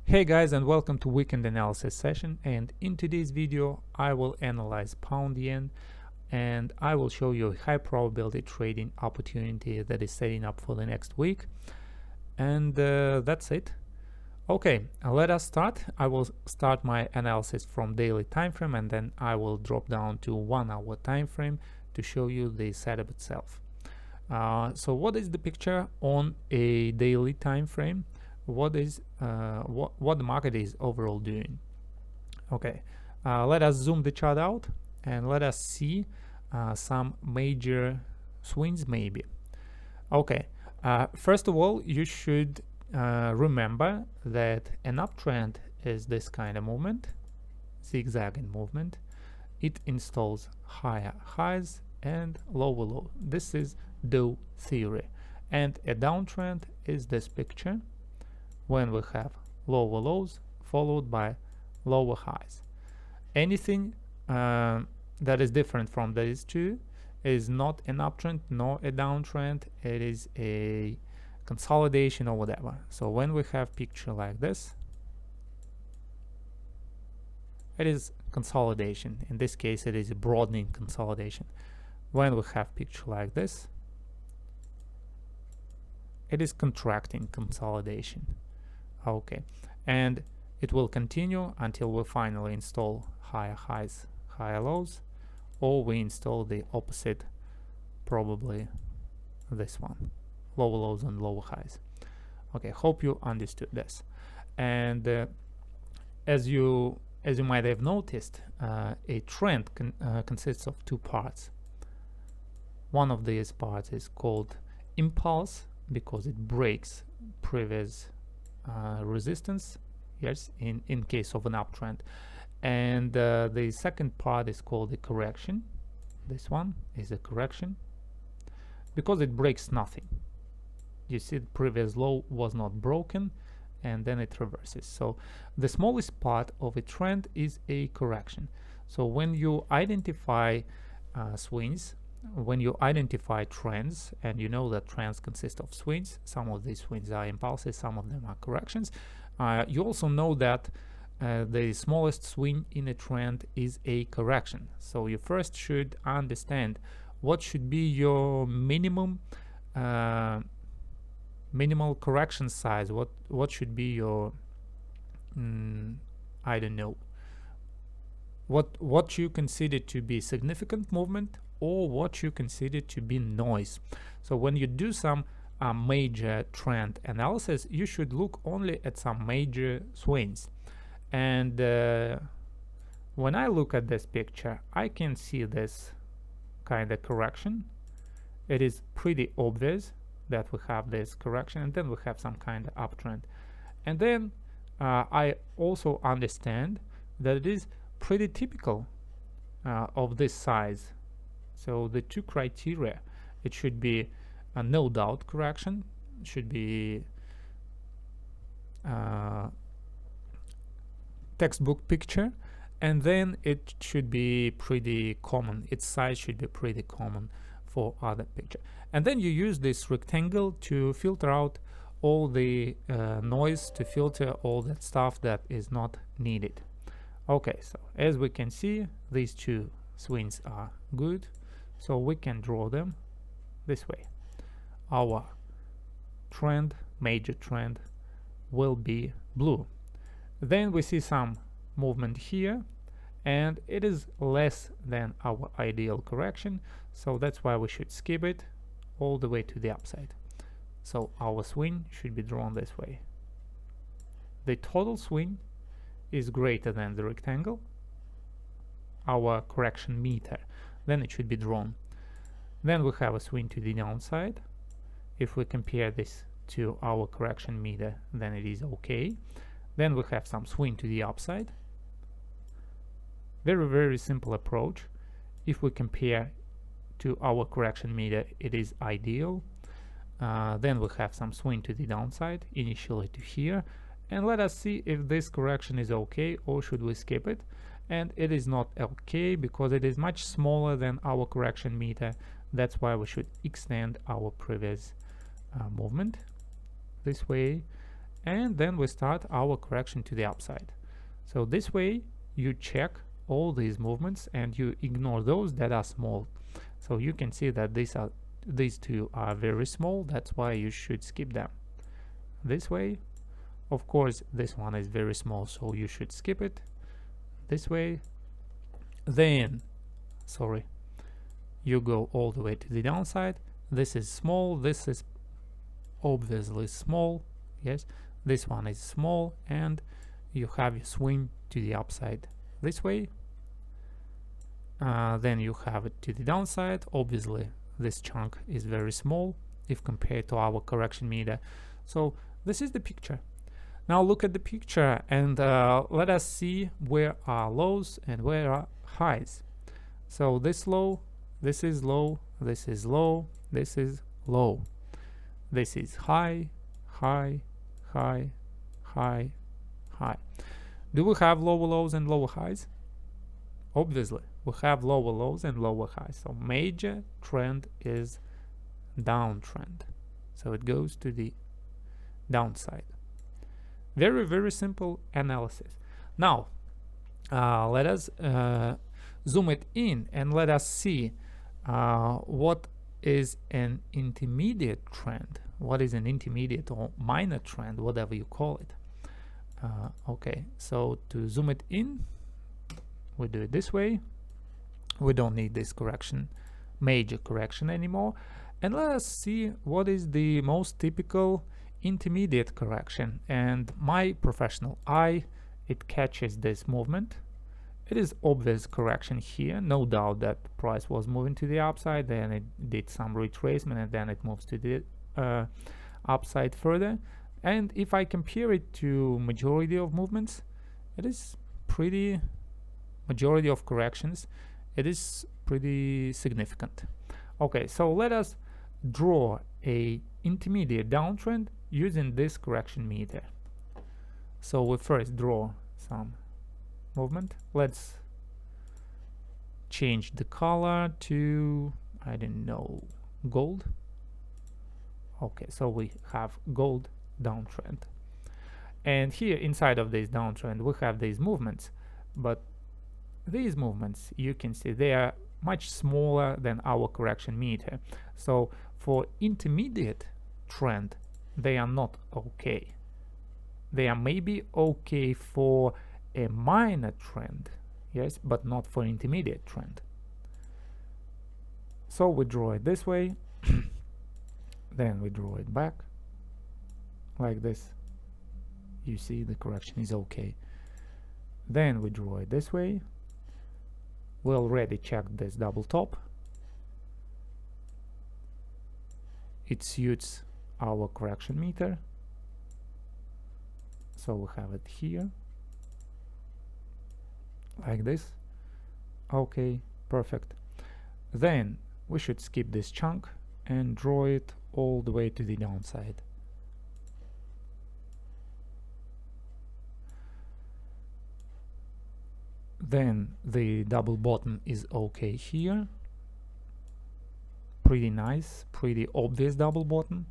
Hey guys, and welcome to weekend analysis session, and in today's video I will analyze pound yen and I will show you a high probability trading opportunity that is setting up for the next week. And that's it. Okay, let us start. I will start my analysis from daily time frame, and then I will drop down to 1 hour time frame to show you the setup itself. So what is the picture on a daily time frame? What is what the market is overall doing? Okay, let us zoom the chart out and let us see some major swings maybe. Okay, first of all, you should remember that an uptrend is this kind of movement, zigzagging movement. It installs higher highs and lower lows. This is Dow theory. And a downtrend is this picture, when we have lower lows followed by lower highs. Anything that is different from these two is not an uptrend nor a downtrend. It is a consolidation or whatever. So when we have picture like this, it is consolidation. In this case, it is a broadening consolidation. When we have picture like this, it is contracting consolidation. Okay, and it will continue until we finally install higher highs, higher lows, or we install the opposite, probably this one, lower lows and lower highs. Okay, hope you understood this. And as you might have noticed, a trend consists of two parts. One of these parts is called impulse because it breaks previous resistance, yes, in case of an uptrend. And the second part is called the correction. This one is a correction because it breaks nothing. You see, the previous low was not broken and then it reverses. So the smallest part of a trend is a correction. So when you identify swings, when you identify trends, and you know that trends consist of swings, some of these swings are impulses, some of them are corrections, you also know that the smallest swing in a trend is a correction. So you first should understand what should be your minimal correction size, what should be your I don't know, what you consider to be significant movement or what you consider to be noise. So when you do some major trend analysis, you should look only at some major swings. And when I look at this picture, I can see this kind of correction. It is pretty obvious that we have this correction, and then we have some kind of uptrend. And then I also understand that it is pretty typical of this size. So the two criteria, it should be a no doubt correction, should be textbook picture, and then it should be pretty common. Its size should be pretty common for other picture. And then you use this rectangle to filter out all the noise, to filter all that stuff that is not needed. Okay, so as we can see, these two swings are good. So we can draw them this way. Our trend, major trend, will be blue. Then we see some movement here, and it is less than our ideal correction, so that's why we should skip it all the way to the upside. So our swing should be drawn this way. The total swing is greater than the rectangle, our correction meter. Then it should be drawn. Then we have a swing to the downside. If we compare this to our correction meter, then it is okay. Then we have some swing to the upside. Very simple approach. If we compare to our correction meter, it is ideal. Then we have some swing to the downside, initially to here. And let us see if this correction is okay or should we skip it. And it is not okay because it is much smaller than our correction meter. That's why we should extend our previous movement this way. and then we start our correction to the upside. So this way you check all these movements and you ignore those that are small. So you can see that these two are very small, that's why you should skip them. This way, of course, this one is very small, so you should skip it. This way, then, sorry, you go all the way to the downside. This is small, this is obviously small, yes, this one is small, and you have your swing to the upside this way. Then you have it to the downside. Obviously this chunk is very small if compared to our correction meter. So this is the picture. Now look at the picture and let us see where are lows and where are highs. So this low, this is low, this is low, this is low, this is high, high, high, high, high. Do we have lower lows and lower highs? Obviously we have lower lows and lower highs, so major trend is downtrend, so it goes to the downside. Very, very simple analysis. Now let us zoom it in and let us see what is an intermediate trend, what is an intermediate or minor trend, whatever you call it. Okay, so to zoom it in, we do it this way. We don't need this correction, major correction anymore. And let us see what is the most typical intermediate correction. And my professional eye, it catches this movement. It is obvious correction here, no doubt that the price was moving to the upside, then it did some retracement, and then it moves to the upside further. And if I compare it to majority of movements, it is pretty, majority of corrections, it is pretty significant. Okay, so let us draw a intermediate downtrend using this correction meter. So we first draw some movement. Let's change the color to, I don't know, gold. Okay, so we have gold downtrend, and here inside of this downtrend we have these movements, but these movements, you can see they are much smaller than our correction meter. So for intermediate trend they are not okay. They are maybe okay for a minor trend, yes, but not for intermediate trend. So we draw it this way then we draw it back like this. You see the correction is okay. Then we draw it this way. We already checked this double top. It suits our correction meter, so we have it here like this. Okay, perfect. Then we should skip this chunk and draw it all the way to the downside. Then the double bottom is okay here. Pretty nice, pretty obvious double bottom.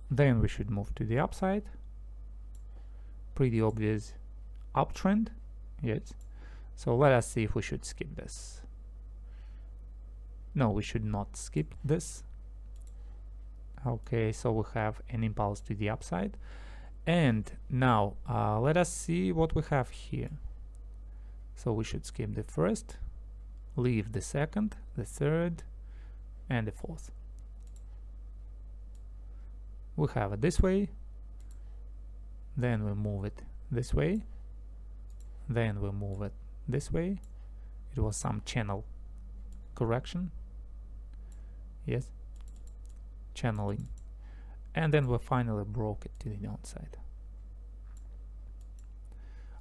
Then we should move to the upside. Pretty obvious uptrend, yes. So let us see if we should skip this. No, we should not skip this. Okay, so we have an impulse to the upside. And now let us see what we have here. So we should skip the first, leave the second, the third, and the fourth. We have it this way, then we move it this way, then we move it this way. It was some channel correction, yes, channeling, and then we finally broke it to the downside.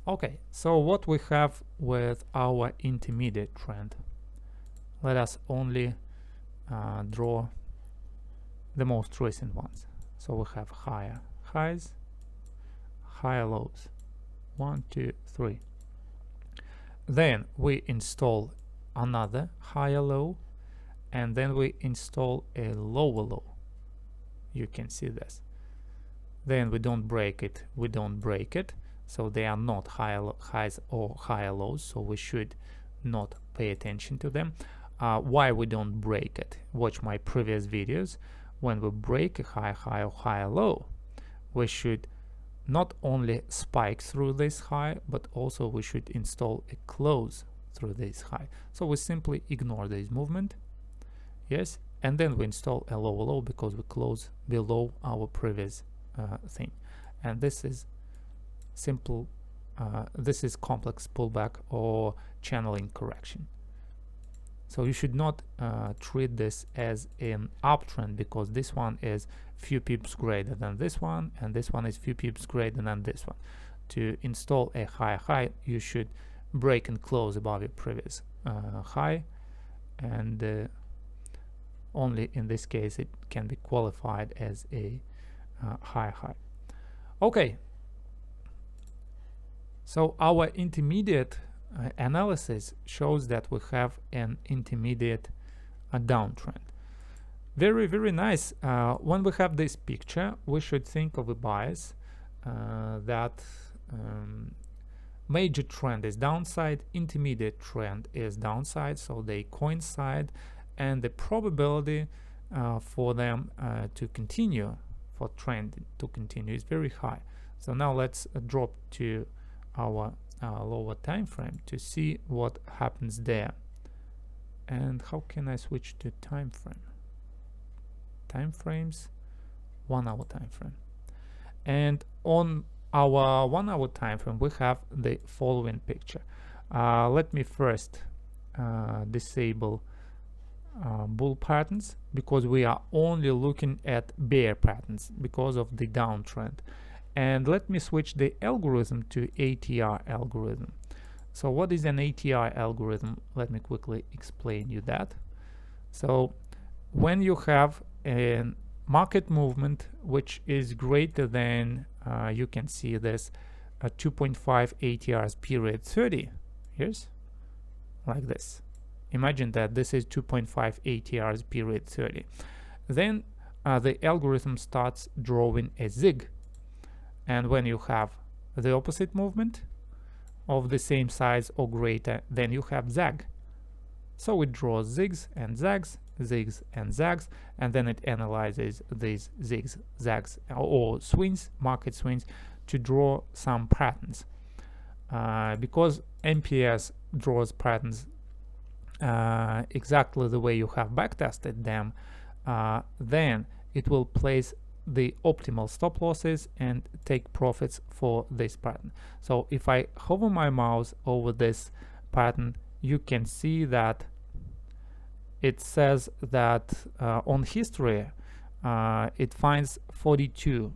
Okay, so what we have with our intermediate trend, let us only draw the most recent ones. So we have higher highs, higher lows, 1, 2, 3. Then we install another higher low, and then we install a lower low. You can see this. Then we don't break it, we don't break it, so they are not higher highs or higher lows, so we should not pay attention to them. Why we don't break it? Watch my previous videos. When we break a high high or higher low, we should not only spike through this high, but also we should install a close through this high. So we simply ignore this movement, yes, and then we install a lower low because we close below our previous thing. And this is simple, this is complex pullback or channeling correction. So you should not treat this as an uptrend, because this one is few pips greater than this one, and this one is few pips greater than this one. To install a higher high, you should break and close above your previous high, and only in this case it can be qualified as a high high. Okay, so our intermediate analysis shows that we have an intermediate downtrend. Very, very nice. When we have this picture, we should think of a bias that major trend is downside, intermediate trend is downside, so they coincide, and the probability for them to continue, for trend to continue, is very high. So now let's drop to our lower time frame to see what happens there. And how can I switch to time frame? Time frames, 1 hour time frame. And on our 1 hour time frame, we have the following picture. Let me first disable bull patterns, because we are only looking at bear patterns because of the downtrend. And let me switch the algorithm to ATR algorithm. So what is an ATR algorithm? Let me quickly explain you that. So when you have a market movement which is greater than, you can see this, 2.5 ATRs period 30 years, like this. Imagine that this is 2.5 ATRs period 30. Then the algorithm starts drawing a zig. And when you have the opposite movement of the same size or greater, then you have zag. So it draws zigs and zags, zigs and zags, and then it analyzes these zigs, zags, or swings, market swings, to draw some patterns. Because MPS draws patterns exactly the way you have backtested them, then it will place the optimal stop losses and take profits for this pattern. So if I hover my mouse over this pattern, you can see that it says that on history it finds 42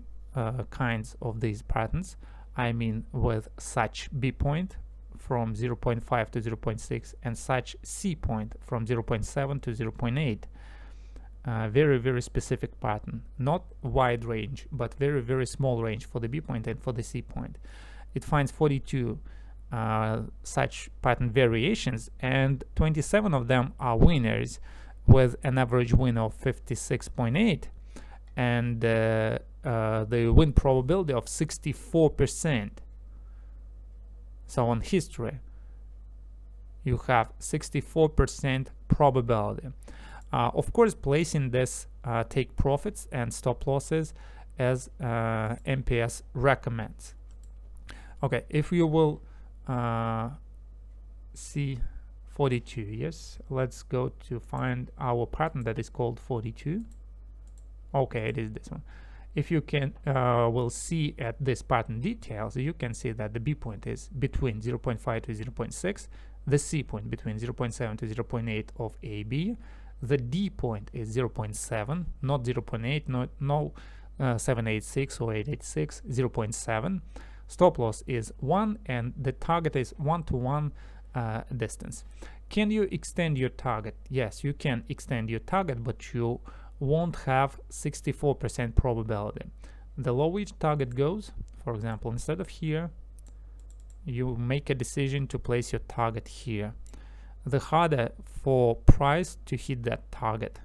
kinds of these patterns, I mean with such B point from 0.5 to 0.6 and such C point from 0.7 to 0.8. Very, very specific pattern, not wide range, but very, very small range for the B point and for the C point. It finds 42 such pattern variations, and 27 of them are winners with an average win of 56.8 and the win probability of 64%. So on history you have 64% probability. Of course, placing this take profits and stop losses as MPS recommends. Okay, if you will see 42, yes, let's go to find our pattern that is called 42. Okay, it is this one. If you can will see at this pattern details, you can see that the B point is between 0.5 to 0.6, the C point between 0.7 to 0.8 of AB. The D point is 0.7, not 0.8, no 786 or 886, 0.7. Stop loss is 1, and the target is 1-to-1 distance. Can you extend your target? Yes, you can extend your target, but you won't have 64% probability. The lower each target goes, for example, instead of here, you make a decision to place your target here. The harder for price to hit that target.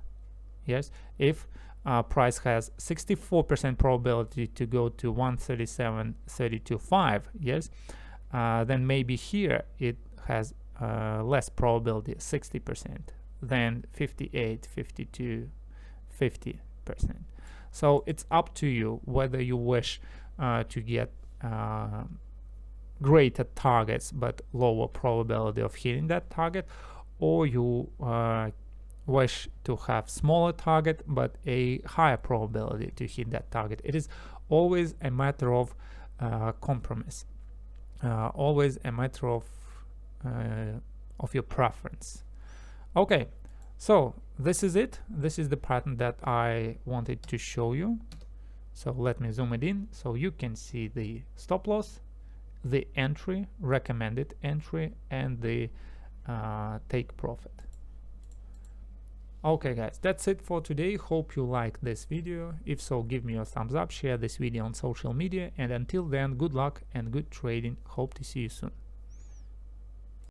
Yes, if price has 64% probability to go to 137.32.5, yes, then maybe here it has less probability, 60%, then 58, 52, 50%. So it's up to you whether you wish to get greater targets but lower probability of hitting that target, or you wish to have smaller target but a higher probability to hit that target. It is always a matter of compromise, always a matter of your preference. Okay, so this is it. This is the pattern that I wanted to show you. So let me zoom it in so you can see the stop loss, the entry, recommended entry, and the take profit. Okay guys, that's it for today. Hope you liked this video. If so, give me a thumbs up, share this video on social media, and until then, good luck and good trading. Hope to see you soon.